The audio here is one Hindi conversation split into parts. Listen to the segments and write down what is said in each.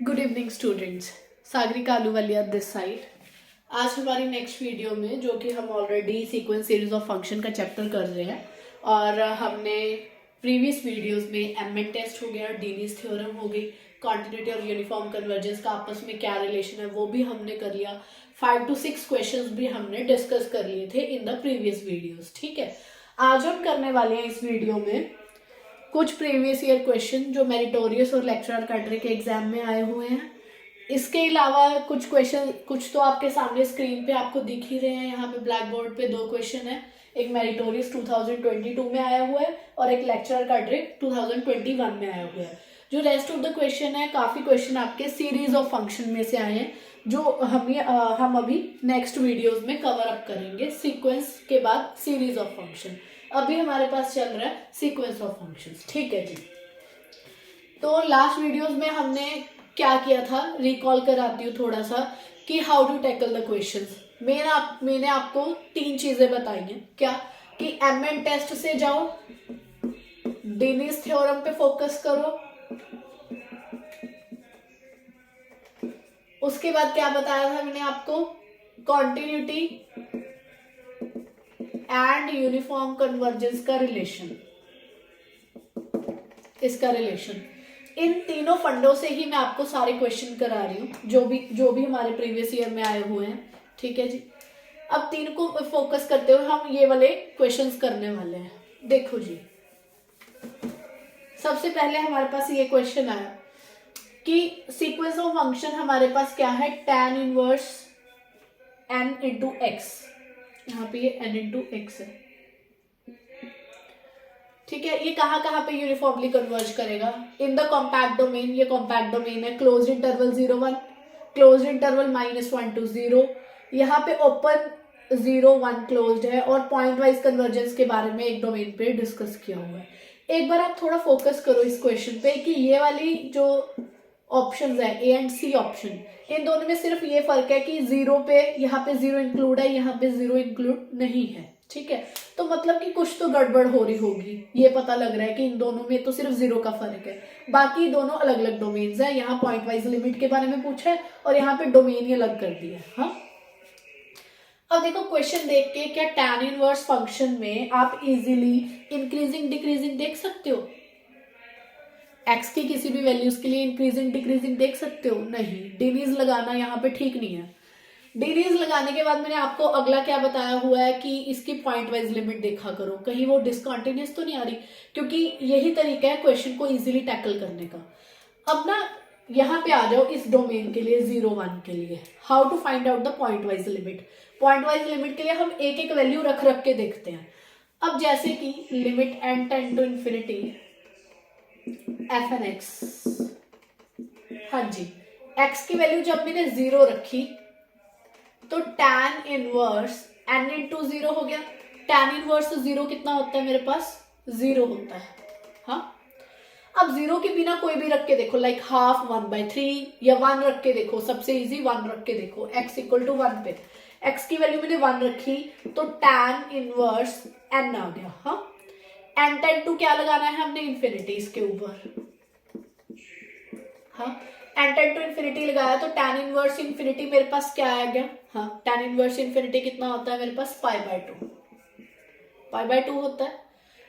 Good evening students, Sagarika Ahluwalia this side. आज हमारी नेक्स्ट वीडियो में, जो कि हम already sequence series of function का चैप्टर कर रहे हैं, और हमने प्रीवियस वीडियोस में एमएन टेस्ट हो गया, डीनीज थ्योरम हो गई, कॉन्टिन्यूटी और यूनिफॉर्म कन्वर्जेंस का आपस में क्या रिलेशन है वो भी हमने कर लिया। 5 to 6 क्वेश्चंस भी हमने डिस्कस कर लिए थे इन द प्रीवियस वीडियोस। ठीक है, आज हम करने वाले हैं इस वीडियो में कुछ प्रीवियस ईयर क्वेश्चन जो मेरिटोरियस और लेक्चरर कैटेगरी के एग्जाम में आए हुए हैं। इसके अलावा कुछ क्वेश्चन, कुछ तो आपके सामने स्क्रीन पे आपको दिख ही रहे हैं। यहाँ पे ब्लैक बोर्ड पे 2 क्वेश्चन है, एक मेरिटोरियस 2022 में आया हुआ है और एक लेक्चरर कैटेगरी 2021 में आया हुआ है। जो रेस्ट ऑफ द क्वेश्चन है, काफी क्वेश्चन आपके सीरीज ऑफ फंक्शन में से आए हैं, जो हम अभी नेक्स्ट वीडियोस में कवर अप करेंगे। सीक्वेंस के बाद सीरीज ऑफ फंक्शन, अभी हमारे पास चल रहा है सीक्वेंस ऑफ फंक्शंस। ठीक है जी। तो लास्ट वीडियोस में हमने क्या किया था, रिकॉल कराती हूँ थोड़ा सा कि how to tackle the questions. मैंने आपको 3 चीजें बताई हैं। क्या कि एमएन टेस्ट से जाओ, डीनीज थ्योरम पे फोकस करो, उसके बाद क्या बताया था मैंने आपको, कॉन्टिन्यूटी एंड यूनिफॉर्म कन्वर्जेंस का रिलेशन, इसका रिलेशन। इन तीनों फंडों से ही मैं आपको सारे क्वेश्चन करा रही हूँ जो भी हमारे प्रीवियस ईयर में आए हुए हैं। ठीक है जी। अब 3 को फोकस करते हुए हम ये वाले क्वेश्चंस करने वाले हैं। देखो जी, सबसे पहले हमारे पास ये क्वेश्चन आया कि सीक्वेंस ऑफ फंक्शन हमारे पास क्या है, tan inverse n into x. यहाँ पे ये n इंटू एक्स है। ठीक है, ये कहाँ पे यूनिफॉर्मली कन्वर्ज करेगा, इन द कॉम्पैक्ट डोमेन। ये कॉम्पैक्ट डोमेन है, closed interval 0 1, closed interval -1 to 0। यहाँ पे ओपन 0 1 क्लोज्ड है, और पॉइंट वाइज कन्वर्जेंस के बारे में एक डोमेन पे डिस्कस किया हुआ है। एक बार आप थोड़ा फोकस करो इस क्वेश्चन पे कि ये वाली जो ऑप्शंस है, ए एंड सी ऑप्शन, इन दोनों में सिर्फ ये फर्क है कि 0 पे, यहाँ पे 0 इंक्लूड है, यहाँ पे 0 इंक्लूड नहीं है। ठीक है, तो मतलब कि कुछ तो गड़बड़ हो रही होगी, ये पता लग रहा है कि इन दोनों में तो सिर्फ 0 का फर्क है, बाकी दोनों अलग अलग डोमेन्स है। यहाँ पॉइंट वाइज लिमिट के बारे में पूछा है और यहाँ पे डोमेन ही अलग कर दिया है। हाँ, अब देखो क्वेश्चन देख के, क्या tan इनवर्स फंक्शन में आप इजीली इंक्रीजिंग डिक्रीजिंग देख सकते हो? x की किसी भी वैल्यूज के लिए इंक्रीजिंग डिक्रीजिंग देख सकते हो? नहीं। डीनीज लगाना यहाँ पे ठीक नहीं है। डीनीज लगाने के बाद मैंने आपको अगला क्या बताया हुआ है कि इसकी पॉइंट वाइज लिमिट देखा करो, कहीं वो डिसकंटिन्यूअस तो नहीं आ रही, क्योंकि यही तरीका है क्वेश्चन को इजीली टैकल करने का। अब ना यहाँ पे आ जाओ इस डोमेन के लिए 0 1 के लिए, how to find out the pointwise limit. Pointwise limit के लिए हम एक एक वैल्यू रख रख के देखते हैं। अब जैसे कि limit n tend to infinity f(x), हाँ जी, x की वैल्यू जब मैंने 0 रखी तो tan इनवर्स n इंटू 0 हो गया। tan इनवर्स 0 कितना होता है मेरे पास, 0 होता है। हाँ, अब 0 के बिना कोई भी रख के देखो, लाइक हाफ 1/3, या 1 रख के देखो, सबसे इजी 1 रख के देखो। x इक्वल टू 1 पे x की वैल्यू मैंने 1 रखी तो tan इनवर्स n आ गया। हाँ, n टेंड टू क्या लगाना है हमने, इन्फिनिटी इसके ऊपर। हाँ, n टेंड टू इन्फिनिटी लगाया तो tan इनवर्स इन्फिनिटी मेरे पास क्या आ गया। हाँ, tan इनवर्स इन्फिनिटी कितना होता है मेरे पास, π/2 होता है।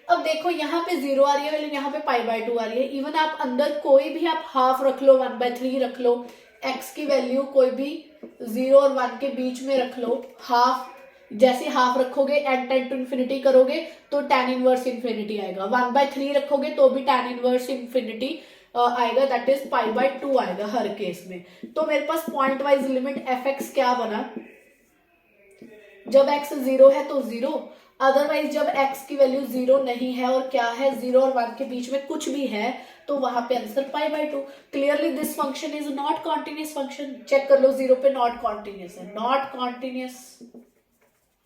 अब देखो यहाँ पे 0 आ रही है वैल्यू, यहाँ पे π/2 आ रही है। इवन आप अंदर कोई भी आप हाफ रख लो, 1/3 रख लो, x की वैल्यू कोई भी 0 और 1 के बीच में रख लो, हाफ, जैसे हाफ रखोगे n टेंड टू इन्फिनिटी करोगे तो tan इनवर्स इन्फिनिटी आएगा। 1/3 रखोगे तो भी tan इनवर्स इन्फिनिटी आएगा, दैट इज π/2 आएगा हर केस में। तो मेरे पास पॉइंट वाइज लिमिट fx क्या बना, जब x 0 है तो 0, अदरवाइज जब x की वैल्यू 0 नहीं है और क्या है, 0 और 1 के बीच में कुछ भी है, तो वहां पे answer π/2। Clearly this function is not continuous function. Check कर लो, 0 पे नॉट कॉन्टिन्यूअस है, नॉट कॉन्टिन्यूअस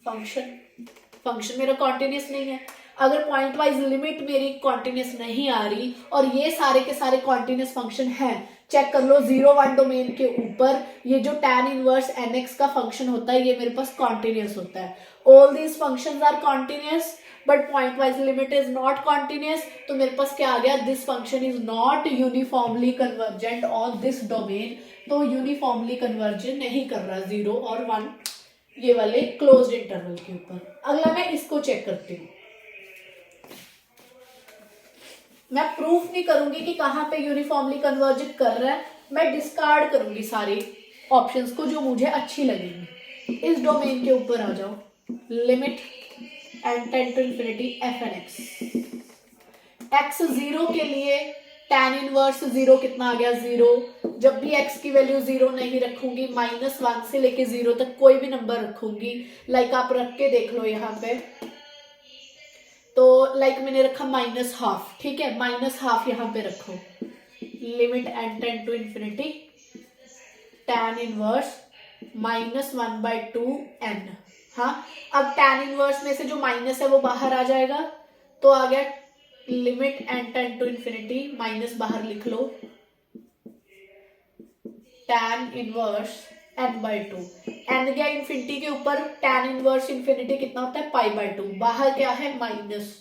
फंक्शन मेरा कॉन्टिन्यूअस नहीं है। अगर पॉइंट वाइज लिमिट मेरी कॉन्टिन्यूअस नहीं आ रही और ये सारे के सारे कॉन्टिन्यूअस फंक्शन है, चेक कर लो 0 1 डोमेन के ऊपर ये जो tan इनवर्स nx का फंक्शन होता है ये मेरे पास कॉन्टिन्यूअस होता है। All these functions are continuous but pointwise limit is not continuous, तो मेरे पास क्या आ गया, this function is not uniformly convergent on this domain. तो यूनिफॉर्मली कन्वर्जन नहीं कर रहा 0 और 1 ये वाले क्लोज्ड इंटरवल के ऊपर। अगला मैं इसको चेक करती हूँ, मैं प्रूफ नहीं करूंगी कि कहाँ पे यूनिफॉर्मली कन्वर्जेंट कर रहा है, मैं डिस्कार्ड करूंगी सारी ऑप्शंस को जो मुझे अच्छी लगेंगी। इस डोमेन के ऊपर आ जाओ, limit n tend to infinity f n x, x 0 के लिए tan इनवर्स 0 कितना आ गया 0। जब भी x की वैल्यू 0 नहीं रखूंगी, -1 से लेके 0 तक कोई भी नंबर रखूंगी, लाइक आप रख के देख लो यहाँ पे, तो लाइक मैंने रखा -12, ठीक है, -12 यहाँ पे रखो, limit n tend to infinity tan inverse -1/2n। हाँ, अब tan इनवर्स में से जो माइनस है वो बाहर आ जाएगा, तो आ गया limit n tend to infinity, minus बाहर लिख लो, tan इनवर्स n/2, n गया इंफिनिटी के ऊपर, tan इनवर्स इंफिनिटी कितना होता है π/2, बाहर क्या है माइनस,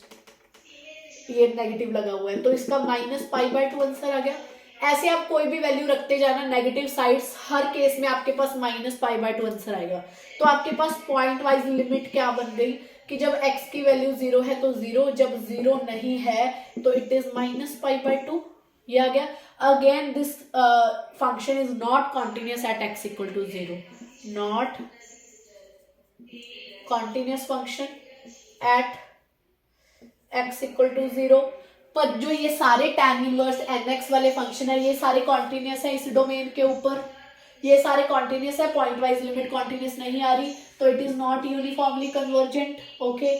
ये नेगेटिव लगा हुआ है, तो इसका -π/2 आंसर आ गया। ऐसे आप कोई भी वैल्यू रखते जाना, नेगेटिव साइड्स हर केस में आपके पास -π/2 आंसर आएगा। तो आपके पास पॉइंट वाइज लिमिट क्या बन गई कि जब x की वैल्यू 0 है तो 0, जब 0 नहीं है तो इट इज -π/2, ये आ गया। Again this function is not continuous at x equal to 0, not continuous function at x equal to 0। पर जो ये सारे tan इनवर्स nx वाले फंक्शन है, ये सारे कॉन्टिन्यूस है इस डोमेन के ऊपर, ये सारे कॉन्टिन्यूस है, पॉइंट वाइज लिमिट कॉन्टिन्यूस नहीं आ रही, तो it is not uniformly convergent. Okay,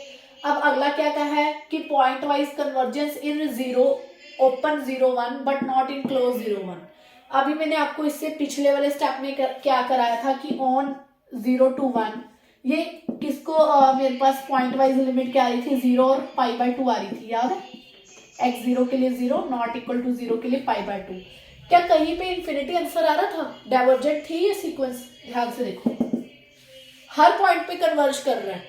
अब अगला क्या कहा है कि point wise convergence in 0 open 0 1 but not in close 0 1। अभी मैंने आपको इससे पिछले वाले स्टेप में क्या कराया था कि ऑन 0 to 1 ये किसको मेरे पास पॉइंट वाइज लिमिट क्या आ रही थी, 0 और π/2 आ रही थी, याद है, x 0 के लिए 0, नॉट इक्वल टू 0 के लिए π/2। क्या कहीं पे इन्फिनिटी आंसर आ रहा था, डाइवर्जेंट थी ये सीक्वेंस, ध्यान से देखो, हर पॉइंट पे कन्वर्ज कर रहा है,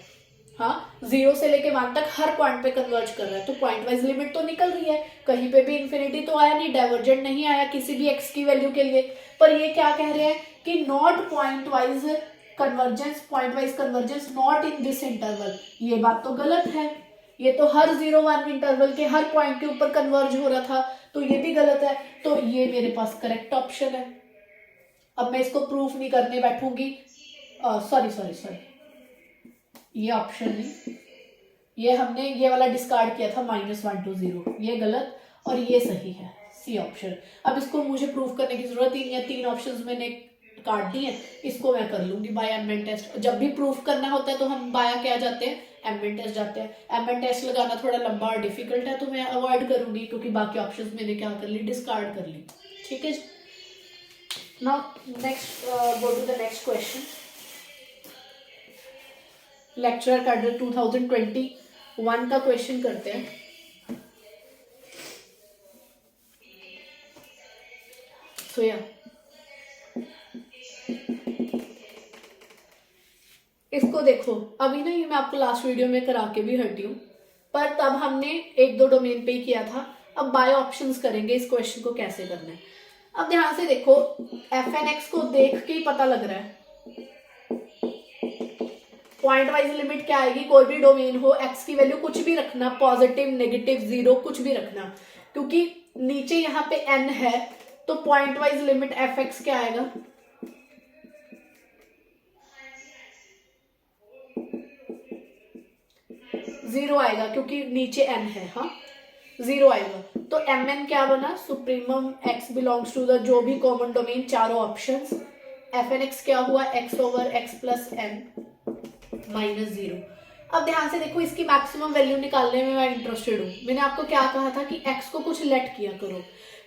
हाँ 0 से लेके 1 तक हर पॉइंट पे कन्वर्ज कर रहा है, तो पॉइंट वाइज लिमिट तो निकल रही है, कहीं पे भी इन्फिनिटी तो आया नहीं, डाइवर्जेंट नहीं आया किसी भी x की वैल्यू के लिए। पर ये क्या कह रहे हैं कि not point wise convergence, point wise convergence not in this interval, ये बात तो गलत है, ये तो हर 0 1 इंटरवल के हर पॉइंट के ऊपर कन्वर्ज हो रहा था, तो ये भी गलत है, तो ये मेरे पास करेक्ट ऑप्शन है। अब मैं इसको प्रूफ नहीं करने बैठूंगी, सॉरी ये ऑप्शन नहीं, ये हमने ये वाला डिस्कार्ड किया था -1 to 0, ये गलत और ये सही है, सी ऑप्शन। अब इसको मुझे प्रूफ करने की जरूरत ही नहीं है, 3 ऑप्शंस मैंने काट दिए, इसको मैं कर लूंगी बाय एमएन टेस्ट। जब भी प्रूफ करना होता है तो हम बाया क्या जाते हैं, एमएन टेस्ट जाते हैं। एमएन टेस्ट लगाना थोड़ा लंबा और डिफिकल्ट है, तो मैं अवॉइड करूंगी क्योंकि बाकी ऑप्शंस मैंने क्या कर ली, डिस्कार्ड कर ली, ठीक है। Now next go to the next question, lecture cadre 2021 का क्वेश्चन करते हैं। सो या इसको देखो, अभी ना ये मैं आपको लास्ट वीडियो में करा के भी हटी हूँ, पर तब हमने 1-2 डोमेन पे ही किया था, अब बाय ऑप्शंस करेंगे इस क्वेश्चन को कैसे करना है। अब ध्यान से देखो, एफ एन एक्स को देख के ही पता लग रहा है पॉइंट वाइज लिमिट क्या आएगी, कोई भी डोमेन हो, एक्स की वैल्यू कुछ भी रखना, पॉजिटिव नेगेटिव 0 कुछ भी रखना, क्योंकि नीचे यहाँ पे n है, तो point wise limit F x क्या आएगा, 0 आएगा, क्योंकि नीचे n है, हाँ 0 आएगा। तो एम एन क्या बना, supremum x belongs to the जो भी कॉमन डोमेन, चारों ऑप्शंस, एफ एन एक्स क्या हुआ, x over x plus n -0। अब ध्यान से देखो, इसकी मैक्सिमम वैल्यू निकालने में मैं इंटरेस्टेड हूँ। मैंने आपको क्या कहा था कि x को कुछ लेट किया करो,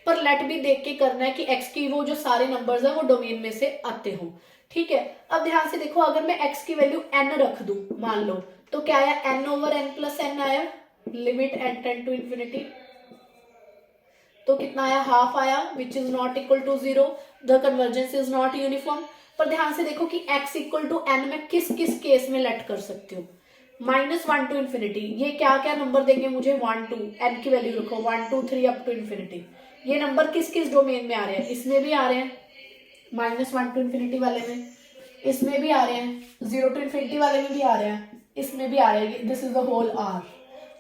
पर लेट भी देख के करना है कि x की वो जो सारे नंबर्स है वो डोमेन में से आते हो, ठीक है। अब ध्यान से देखो, अगर मैं x की वैल्यू n रख दूं मान लो, तो क्या आया, n over n plus n आया, limit n tend to infinity, तो कितना आया, हाफ आया, which is not equal to 0, the convergence is not uniform. पर ध्यान से देखो कि x इक्वल टू n में किस किस केस में लेट कर सकती हूँ, -1 टू इन्फिनिटी, ये क्या क्या नंबर देंगे मुझे, 1 2, एन की वैल्यू रखो 1 2 3 अप टू इन्फिनिटी। ये नंबर किस किस डोमेन में आ रहे हैं, इसमें भी आ रहे हैं -1 टू इन्फिनिटी वाले में, इसमें भी आ रहे हैं 0 टू इन्फिनिटी वाले में भी आ रहे हैं, इसमें भी आ रहे हैं, this is the whole R.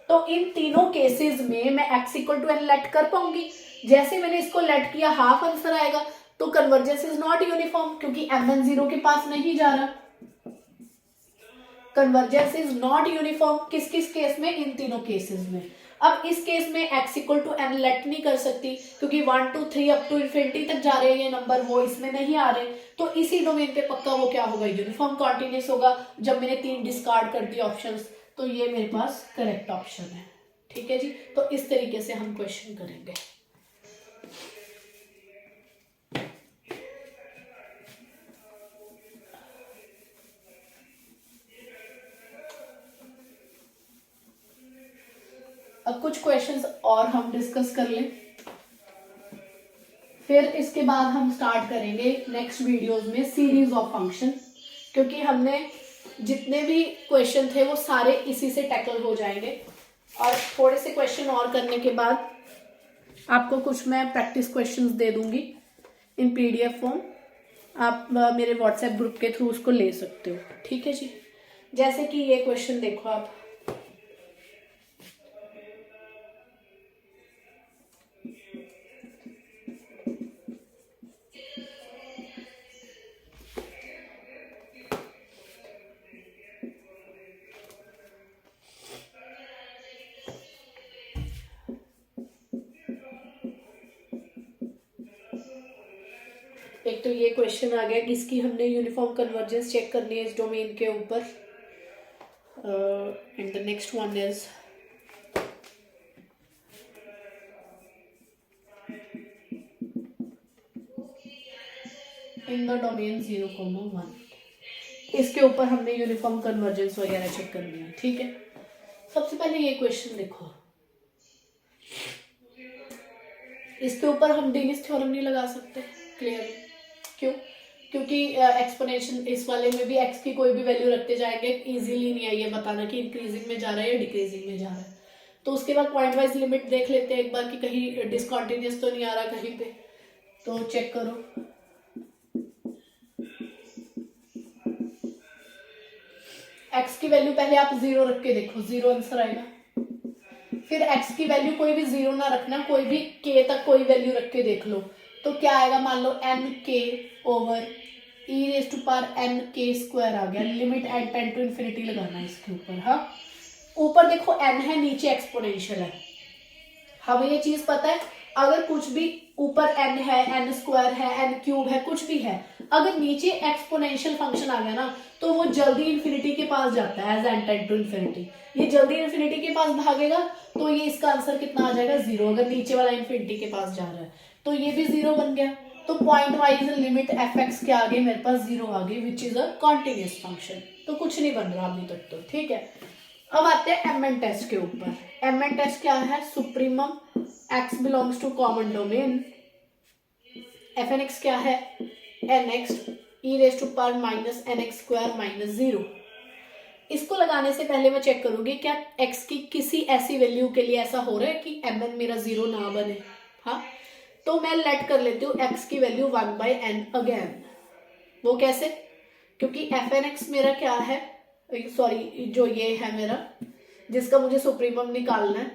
तो इन तीनों केसेस में मैं x equal to n let कर पाऊंगी। जैसे मैंने इसको लेट किया हाफ आंसर आएगा। तो कन्वर्जेंस इज नॉट यूनिफॉर्म क्योंकि mn 0 के पास नहीं जा रहा। कन्वर्जेंस इज नॉट यूनिफॉर्म किस किस केस में, इन तीनों केसेस में। अब इस केस में x equal to n let नहीं कर सकती क्योंकि 1 2 3 अप टू इन्फिनिटी तक जा रहे हैं ये नंबर, वो इसमें नहीं आ रहे। तो इसी डोमेन पे पक्का वो क्या होगा, यूनिफॉर्म कॉन्टिन्यूस होगा। जब मैंने 3 डिस्कार्ड कर दिए ऑप्शंस, तो ये मेरे पास करेक्ट ऑप्शन है। ठीक है जी, तो इस तरीके से हम क्वेश्चन करेंगे। अब कुछ क्वेश्चंस और हम डिस्कस कर लें, फिर इसके बाद हम स्टार्ट करेंगे नेक्स्ट वीडियोस में सीरीज ऑफ फंक्शन, क्योंकि हमने जितने भी क्वेश्चन थे वो सारे इसी से टैकल हो जाएंगे। और थोड़े से क्वेश्चन और करने के बाद आपको कुछ मैं प्रैक्टिस क्वेश्चंस दे दूंगी इन PDF फॉर्म, आप मेरे व्हाट्सएप ग्रुप के थ्रू उसको ले सकते हो। ठीक है जी, जैसे कि ये क्वेश्चन देखो आप, एक तो ये क्वेश्चन आ गया कि इसकी हमने यूनिफॉर्म कन्वर्जेंस चेक करनी है इस डोमेन के ऊपर। And the next one is in the domain 0,1, इसके ऊपर हमने यूनिफॉर्म कन्वर्जेंस वगैरह चेक करनी है। ठीक है, सबसे पहले ये क्वेश्चन देखो, इसके ऊपर हम डेनिस थ्योरम नहीं लगा सकते क्लियर। क्यों? क्योंकि एक्सपोनेंशियल इस वाले में भी x की कोई भी वैल्यू रखते जाएंगे, इजीली नहीं है ये बताना कि इंक्रीजिंग में जा रहा है या डिक्रीजिंग में जा रहा है। तो उसके बाद पॉइंट वाइज लिमिट देख लेते हैं एक बार कि कहीं डिसकंटिन्यूअस तो नहीं आ रहा कहीं पे, तो चेक करो। x की वैल्यू पहले आप 0 रख के देखो, 0 आंसर आएगा। फिर x की वैल्यू कोई भी 0 ना रखना, कोई भी k तक कोई वैल्यू रख के देख लो, तो क्या आएगा, मान लो nk over e raise to power nk square आ गया। लिमिट एट 10 टू इन्फिनिटी लगाना है इसके ऊपर। हाँ, ऊपर देखो n है, नीचे एक्सपोनेंशियल है, हमें ये चीज पता है। अगर कुछ भी ऊपर n है, n स्क्वायर है, n क्यूब है, कुछ भी है, अगर नीचे एक्सपोनेंशियल फंक्शन आ गया ना, तो वो जल्दी इन्फिनिटी के पास जाता है as n tend to infinity. ये जल्दी इन्फिनिटी के पास भागेगा, तो ये इसका आंसर कितना आ जाएगा, 0। अगर नीचे वाला इन्फिनिटी के पास जा रहा है तो ये भी 0 बन गया। तो point wise limit F x के आगे मेरे पास 0 आ गई, which is a continuous function. तो कुछ नहीं बन रहा अभी तक तो। ठीक है, अब आते हैं एम एन टेस्ट के ऊपर। एम एन टेस्ट क्या है, supremum x belongs to common domain, f n x क्या है, n x e raise to power minus n x square minus 0। इसको लगाने से पहले मैं चेक करूंगी क्या x की किसी ऐसी वैल्यू के लिए ऐसा हो रहा है कि एम एन मेरा 0 ना बने। हाँ, तो मैं लेट कर लेती हूँ x की वैल्यू 1/n अगेन। वो कैसे, क्योंकि एफ एन एक्स मेरा क्या है, सॉरी जो ये है मेरा जिसका मुझे सुप्रीमम निकालना है,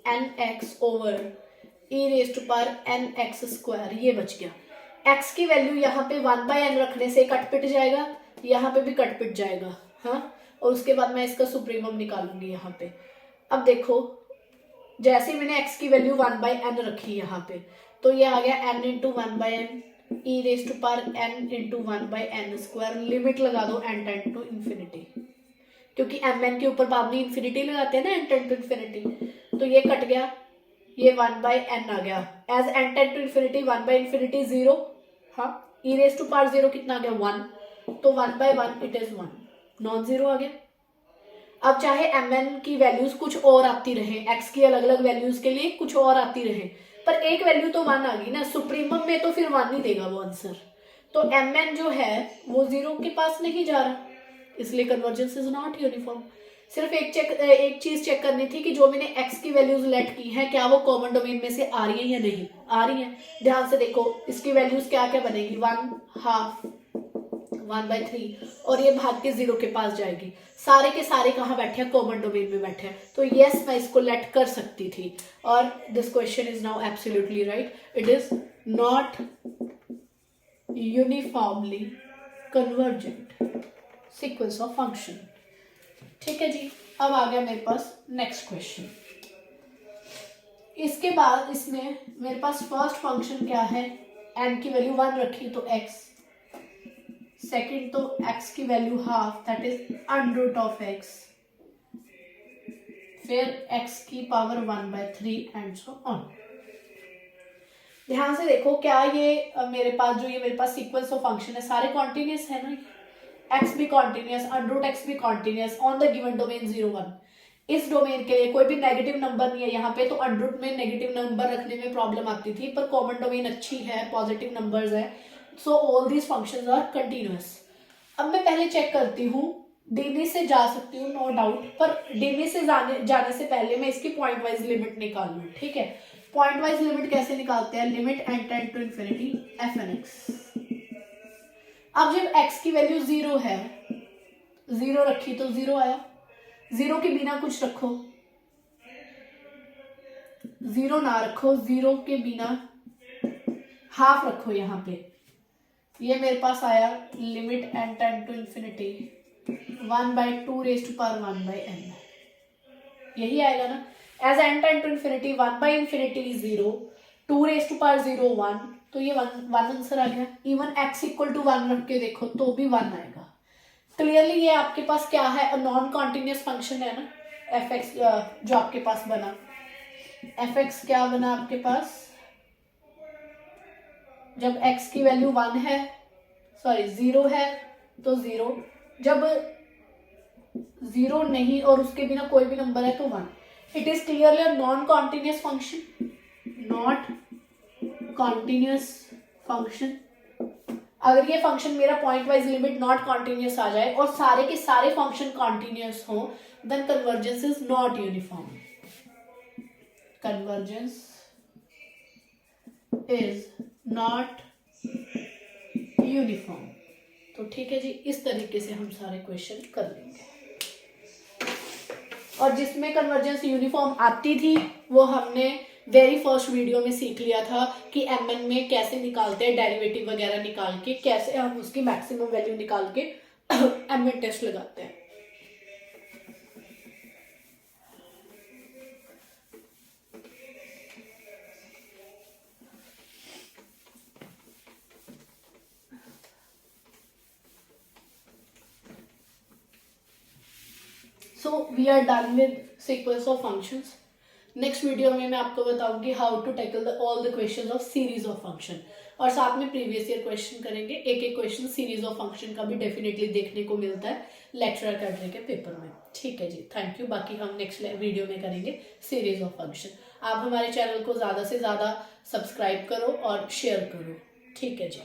n x over e raise to power n x square, ये बच गया। x की वैल्यू यहाँ पे 1/n रखने से कट पिट जाएगा, यहाँ पे भी कट पिट जाएगा। हाँ, और उसके बाद मैं इसका सुप्रीमम निकालूंगी यहाँ पे। अब देखो, जैसे मैंने x की वैल्यू 1/n रखी यहाँ पे, तो ये आ गया n into 1/n e raise to power n into 1/n square. Limit लगा दो n टेंड टू इन्फिनिटी, क्योंकि एम एन के ऊर बाद में इन्फिनिटी लगाते हैं ना, n टेंड टू इन्फिनिटी। तो ये कट गया, ये 1/n आ गया as n tend to infinity, 1/इन्फिनिटी 0। हाँ, ई रेज टू पावर 0 कितना आ गया, 1, तो 1/1 इट इज 1, नॉन जीरो आ गया। अब चाहे एम एन की वैल्यूज कुछ और आती रहे, एक्स की अलग अलग वैल्यूज के लिए कुछ और आती रहे, पर एक वैल्यू तो 1 आ गई ना, सुप्रीमम में तो फिर 1 ही देगा वो आंसर। तो mn जो है वो 0 के पास नहीं जा रहा, इसलिए कन्वर्जेंस इज नॉट यूनिफॉर्म। सिर्फ एक चीज चेक करनी थी कि जो मैंने x की वैल्यूज लेट की हैं क्या वो कॉमन डोमेन में से आ रही है या नहीं आ रही है। ध्यान से देखो इसकी वैल्यूज क्या क्या बनेगी, 1/2 1/3 और ये भाग के 0 के पास जाएगी। सारे के सारे कहाँ बैठे हैं, कॉमन डोमेन में बैठे हैं, तो यस मैं इसको लेट कर सकती थी। और this question is now absolutely right, it is not uniformly convergent sequence of function. ठीक है जी, अब आ गया मेरे पास नेक्स्ट क्वेश्चन। इसके बाद इसमें मेरे पास फर्स्ट फंक्शन क्या है, n की वैल्यू 1 रखी तो x, सेकंड तो x की value half that is under root of x, फिर x की पावर 1/3 एंड सो ऑन। ध्यान से देखो क्या ये मेरे पास जो ये मेरे पास सीक्वेंस ऑफ फंक्शन है सारे कॉन्टिन्यूस है ना, x भी कॉन्टिन्यूस, अंडर रूट x भी continuous on the given domain 0 1। इस डोमेन के लिए कोई भी नेगेटिव नंबर नहीं है यहाँ पे, तो अंडर रूट में नेगेटिव नंबर रखने में प्रॉब्लम आती थी, पर कॉमन डोमेन अच्छी है, पॉजिटिव नंबर्स है, so all these functions are continuous. अब मैं पहले चेक करती हूँ, देने से जा सकती हूँ नो डाउट, पर देने से जाने से पहले मैं इसकी पॉइंट वाइज लिमिट निकाल लूँ। ठीक है, पॉइंट वाइज लिमिट कैसे निकालते हैं, limit n tend to infinity f(x). अब जब x की वैल्यू 0 है, 0 रखी तो 0 आया, 0 के बिना कुछ रखो, 0 ना रखो, 0 के बिना हाफ रखो, यहाँ पे ये मेरे पास आया limit n tend to infinity 1/2 raise to power 1/n, यही आएगा ना। As n tend to infinity 1/∞ 0, 2 raise to power 0 1, तो ये 1 आंसर आ गया। इवन x इक्वल टू 1 रख के देखो तो भी 1 आएगा। क्लियरली ये आपके पास क्या है, नॉन कॉन्टिन्यूस फंक्शन है ना, f(x) जो आपके पास बना, f(x) क्या बना आपके पास, जब x की वैल्यू 1 है, सॉरी 0 है तो 0, जब 0 नहीं और उसके बिना कोई भी नंबर है तो 1। It is clearly a non continuous function, not continuous function. अगर ये फंक्शन मेरा pointwise limit not continuous आ जाए और सारे के सारे फंक्शन कॉन्टिन्यूस हो, then convergence is not uniform, convergence is not uniform. तो ठीक है जी, इस तरीके से हम सारे क्वेश्चन कर लेंगे। और जिसमें कन्वर्जेंस यूनिफॉर्म आती थी वो हमने वेरी फर्स्ट वीडियो में सीख लिया था कि mn में कैसे निकालते हैं, डेरिवेटिव वगैरह निकाल के कैसे हम उसकी मैक्सिमम वैल्यू निकाल के mn टेस्ट लगाते हैं। So we are done with sequence of functions. Next video में मैं आपको बताऊंगी how to tackle all the questions of series of function, और साथ में प्रीवियस ईयर क्वेश्चन करेंगे। एक एक क्वेश्चन सीरीज ऑफ फंक्शन का भी डेफिनेटली देखने को मिलता है लेक्चरर करने के पेपर में। ठीक है जी, थैंक यू। बाकी हम नेक्स्ट वीडियो में करेंगे सीरीज ऑफ फंक्शन। आप हमारे चैनल को ज़्यादा से ज़्यादा सब्सक्राइब करो और शेयर करो। ठीक है जी।